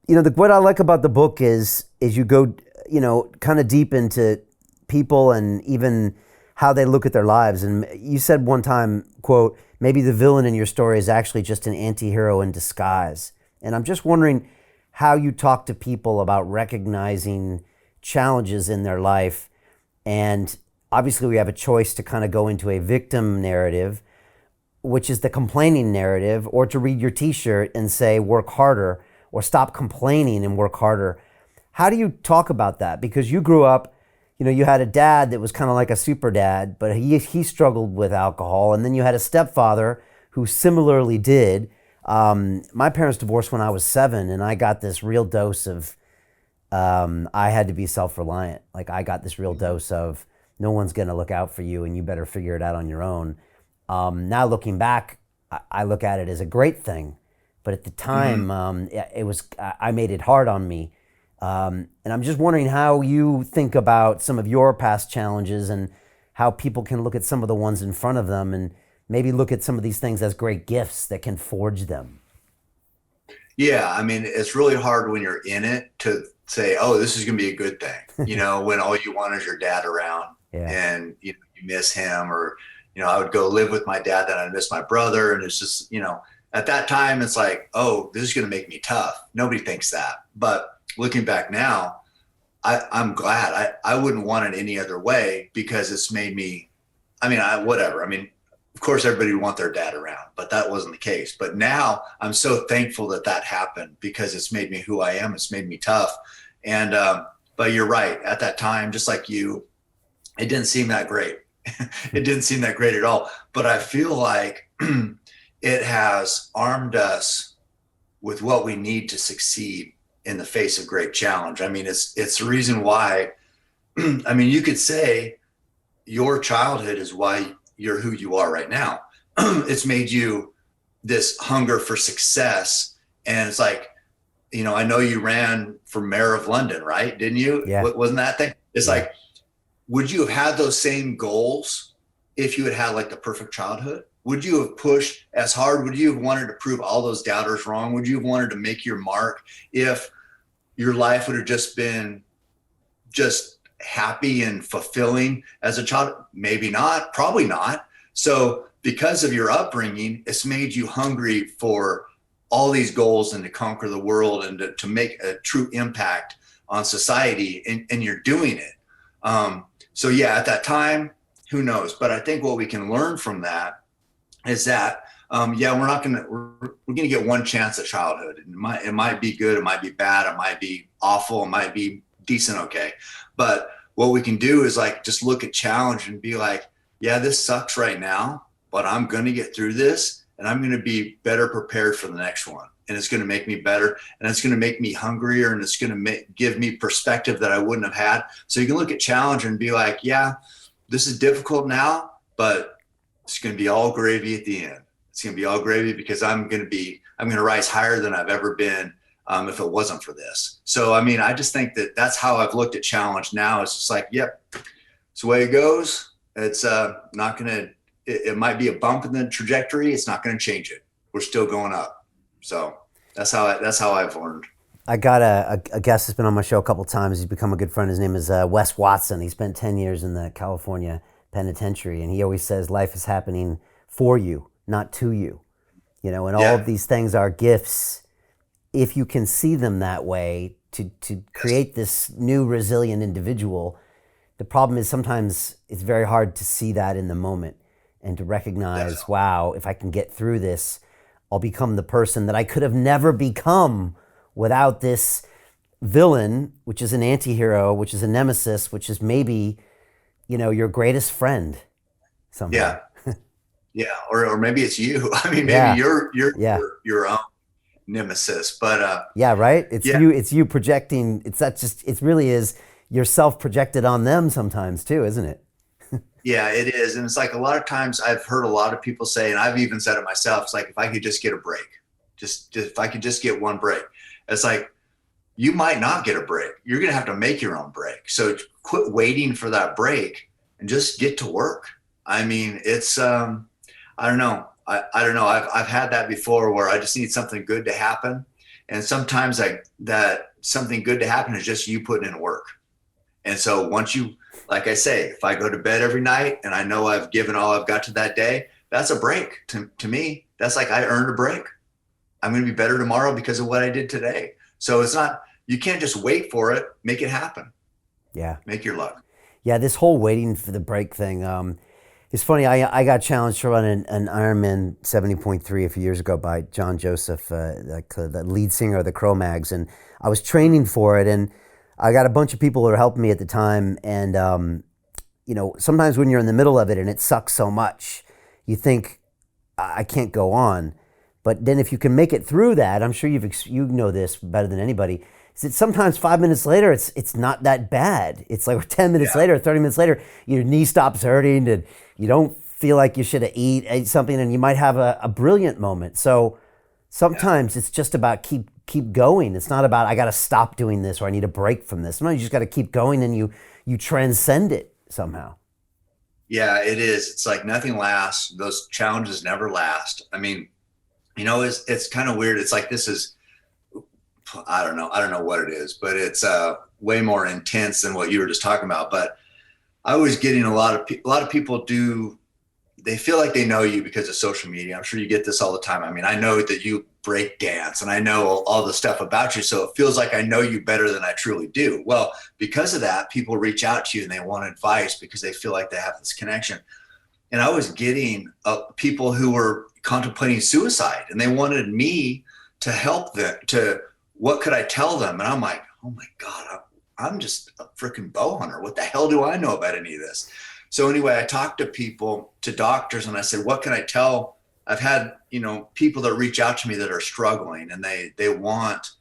What I like about the book is you go, kind of deep into people and even how they look at their lives. And you said one time, quote, maybe the villain in your story is actually just an anti-hero in disguise. And I'm just wondering how you talk to people about recognizing challenges in their life. And obviously we have a choice to kind of go into a victim narrative, which is the complaining narrative, or to read your t-shirt and say, work harder, or stop complaining and work harder. How do you talk about that? Because you grew up, you had a dad that was kind of like a super dad, but he struggled with alcohol. And then you had a stepfather who similarly did. My parents divorced when I was 7, and I got this real dose of, I had to be self-reliant. Like, I got this real dose of, no one's going to look out for you and you better figure it out on your own. Now looking back, I look at it as a great thing, but at the time, I made it hard on me. And I'm just wondering how you think about some of your past challenges and how people can look at some of the ones in front of them and maybe look at some of these things as great gifts that can forge them. Yeah, I mean, it's really hard when you're in it to say, "Oh, this is going to be a good thing," when all you want is your dad around Yeah. and you miss him, or I would go live with my dad, then I'd miss my brother, and it's just at that time it's like, "Oh, this is going to make me tough." Nobody thinks that, but looking back now, I'm glad. I wouldn't want it any other way because it's made me. I mean, whatever. I mean, of course, everybody would want their dad around, but that wasn't the case. But now I'm so thankful that that happened because it's made me who I am. It's made me tough. And but you're right. At that time, just like you, it didn't seem that great. It didn't seem that great at all. But I feel like it has armed us with what we need to succeed in the face of great challenge. I mean, it's the reason why. I mean, you could say your childhood is why you're who you are right now. It's made you this hunger for success. And it's like, I know you ran for mayor of London, right? Didn't you? Yeah. Wasn't that thing? It's Yeah. like, would you have had those same goals if you had had like the perfect childhood? Would you have pushed as hard? Would you have wanted to prove all those doubters wrong? Would you have wanted to make your mark if your life would have just been just happy and fulfilling as a child? Maybe not, probably not. So because of your upbringing, it's made you hungry for all these goals and to conquer the world and to make a true impact on society, and you're doing it. So yeah, at that time, who knows? But I think what we can learn from that is that yeah, we're gonna get one chance at childhood. It might be good, it might be bad, it might be awful, it might be decent, okay. But what we can do is like just look at challenge and be like, yeah, this sucks right now, but I'm gonna get through this and I'm gonna be better prepared for the next one. And it's gonna make me better, and it's gonna make me hungrier, and it's gonna give me perspective that I wouldn't have had. So you can look at challenge and be like, yeah, this is difficult now, but it's gonna be all gravy at the end. It's going to be all gravy because I'm going to rise higher than I've ever been if it wasn't for this. So, I mean, I just think that that's how I've looked at challenge now. It's just like, yep, it's the way it goes. It's not going to, it might be a bump in the trajectory. It's not going to change it. We're still going up. So that's how I've learned. I got a guest that's been on my show a couple times. He's become a good friend. His name is Wes Watson. He spent 10 years in the California penitentiary, and he always says life is happening for you, not to you. And all of Yeah. these things are gifts if you can see them that way to Yes. create this new resilient individual. The problem is sometimes it's very hard to see that in the moment and to recognize, Definitely. wow, if I can get through this, I'll become the person that I could have never become without this villain, which is an anti-hero, which is a nemesis, which is maybe, your greatest friend somehow. Yeah. Yeah. Or maybe it's you. I mean, maybe Yeah. you're Yeah. your own nemesis. But Yeah, right? yeah, It's you projecting. It really is yourself projected on them sometimes too, isn't it? yeah, it is. And it's like a lot of times I've heard a lot of people say, and I've even said it myself, it's like if I could just get a break, just if I could just get one break. It's like you might not get a break. You're gonna have to make your own break. So quit waiting for that break and just get to work. I mean, it's I don't know. I don't know. I've had that before where I just need something good to happen. And sometimes that something good to happen is just you putting in work. And so once you, like I say, if I go to bed every night and I know I've given all I've got to that day, that's a break to me. That's like I earned a break. I'm going to be better tomorrow because of what I did today. So it's not, you can't just wait for it, make it happen. Yeah. Make your luck. Yeah, this whole waiting for the break thing. It's funny, I got challenged to run an Ironman 70.3 a few years ago by John Joseph, the lead singer of the Cro-Mags, and I was training for it, and I got a bunch of people who were helping me at the time, and sometimes when you're in the middle of it and it sucks so much, you think, I can't go on. But then if you can make it through that, I'm sure you know this better than anybody, is that sometimes 5 minutes later, it's not that bad. It's like 10 minutes later, 30 minutes later, your knee stops hurting and you don't feel like you should have ate something, and you might have a brilliant moment. So sometimes it's just about keep going. It's not about I got to stop doing this or I need a break from this. Sometimes you just got to keep going and you transcend it somehow. Yeah, it is. It's like nothing lasts. Those challenges never last. I mean, it's kind of weird. It's like this is, I don't know what it is, but it's way more intense than what you were just talking about. But I was getting a lot of people they feel like they know you because of social media. I'm sure you get this all the time. I mean, I know that you break dance and I know all the stuff about you. So it feels like I know you better than I truly do. Well, because of that, people reach out to you and they want advice because they feel like they have this connection. And I was getting people who were contemplating suicide and they wanted me to help them what could I tell them? And I'm like, oh my God, I'm just a freaking bow hunter. What the hell do I know about any of this? So anyway, I talked to doctors and I said, what can I tell? I've had, people that reach out to me that are struggling and they want,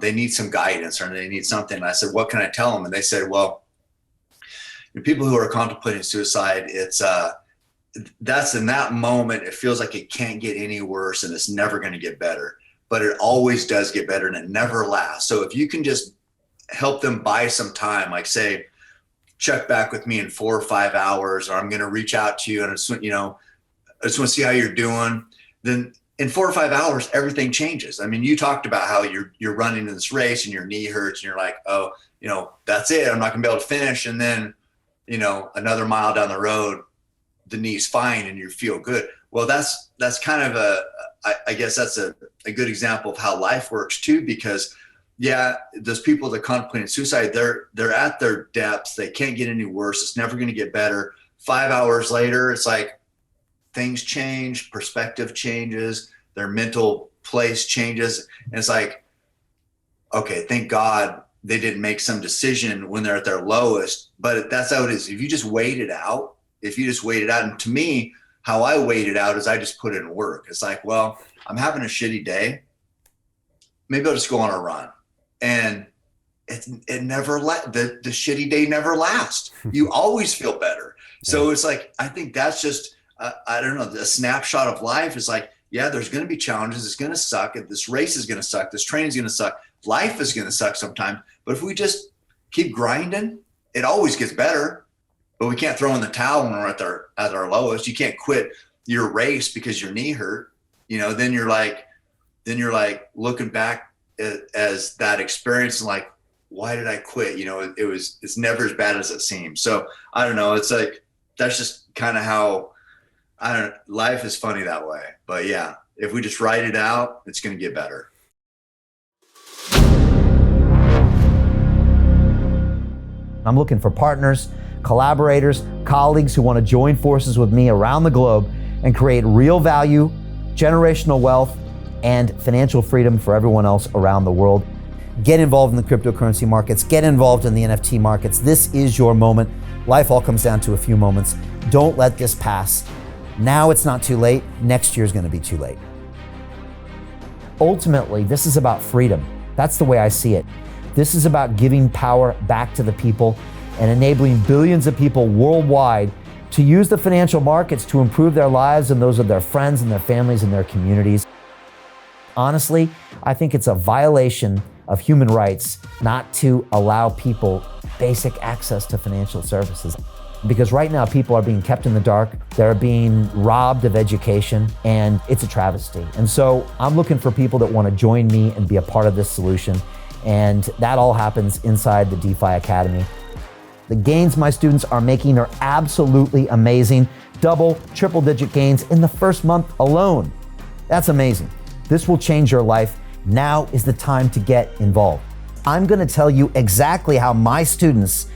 they need some guidance or they need something. And I said, what can I tell them? And they said, well, people who are contemplating suicide, that's in that moment, it feels like it can't get any worse and it's never going to get better, but it always does get better and it never lasts. So if you can just help them buy some time, like say, check back with me in 4 or 5 hours, or I'm going to reach out to you and I just want to see how you're doing. Then in 4 or 5 hours, everything changes. I mean, you talked about how you're running in this race and your knee hurts and you're like, oh, that's it. I'm not going to be able to finish. And then, another mile down the road, the knee's fine and you feel good. Well, that's kind of I guess that's a good example of how life works too, because those people that contemplating suicide, they're at their depths. They can't get any worse. It's never going to get better. 5 hours later, it's like things change, perspective changes, their mental place changes. And it's like, okay, thank God they didn't make some decision when they're at their lowest, but that's how it is. If you just wait it out, and to me, how I wait it out is I just put in work. It's like, well, I'm having a shitty day. Maybe I'll just go on a run. And it never the shitty day never lasts. You always feel better. So it's like, I think that's just, I don't know, the snapshot of life is like, there's going to be challenges. It's going to suck. This race is going to suck. This training's going to suck. Life is going to suck sometimes. But if we just keep grinding, it always gets better. But we can't throw in the towel when we're at our lowest. You can't quit your race because your knee hurt. Then you're like looking back as that experience and like, why did I quit? It's never as bad as it seems. So I don't know. It's like, that's just kind of how life is funny that way. But yeah, if we just write it out, it's going to get better. I'm looking for partners, collaborators, colleagues who want to join forces with me around the globe and create real value, generational wealth, and financial freedom for everyone else around the world. Get involved in the cryptocurrency markets, get involved in the NFT markets. This is your moment. Life all comes down to a few moments. Don't let this pass. Now it's not too late. Next year's going to be too late. Ultimately, this is about freedom. That's the way I see it. This is about giving power back to the people and enabling billions of people worldwide to use the financial markets to improve their lives and those of their friends and their families and their communities. Honestly, I think it's a violation of human rights not to allow people basic access to financial services. Because right now people are being kept in the dark, they're being robbed of education, and it's a travesty. And so I'm looking for people that want to join me and be a part of this solution. And that all happens inside the DeFi Academy. The gains my students are making are absolutely amazing. Double, triple digit gains in the first month alone. That's amazing. This will change your life. Now is the time to get involved. I'm going to tell you exactly how my students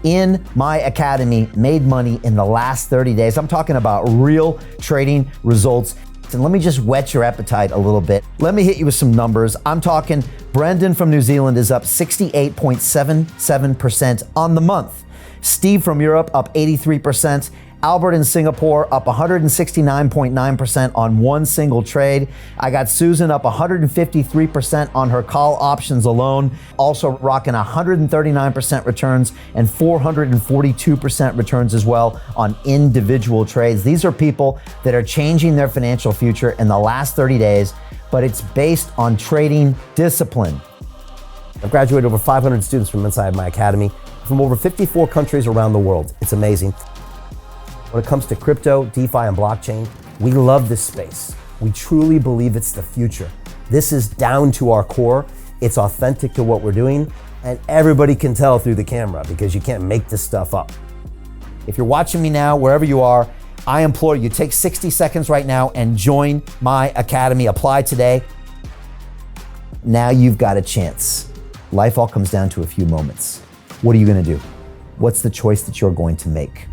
in my academy made money in the last 30 days. I'm talking about real trading results. And let me just whet your appetite a little bit. Let me hit you with some numbers. I'm talking Brendan from New Zealand is up 68.77% on the month. Steve from Europe up 83%. Albert in Singapore up 169.9% on one single trade. I got Susan up 153% on her call options alone, also rocking 139% returns and 442% returns as well on individual trades. These are people that are changing their financial future in the last 30 days, but it's based on trading discipline. I've graduated over 500 students from inside my academy from over 54 countries around the world. It's amazing. When it comes to crypto, DeFi, and blockchain, we love this space. We truly believe it's the future. This is down to our core. It's authentic to what we're doing, and everybody can tell through the camera because you can't make this stuff up. If you're watching me now, wherever you are, I implore you, take 60 seconds right now and join my academy. Apply today. Now you've got a chance. Life all comes down to a few moments. What are you going to do? What's the choice that you're going to make?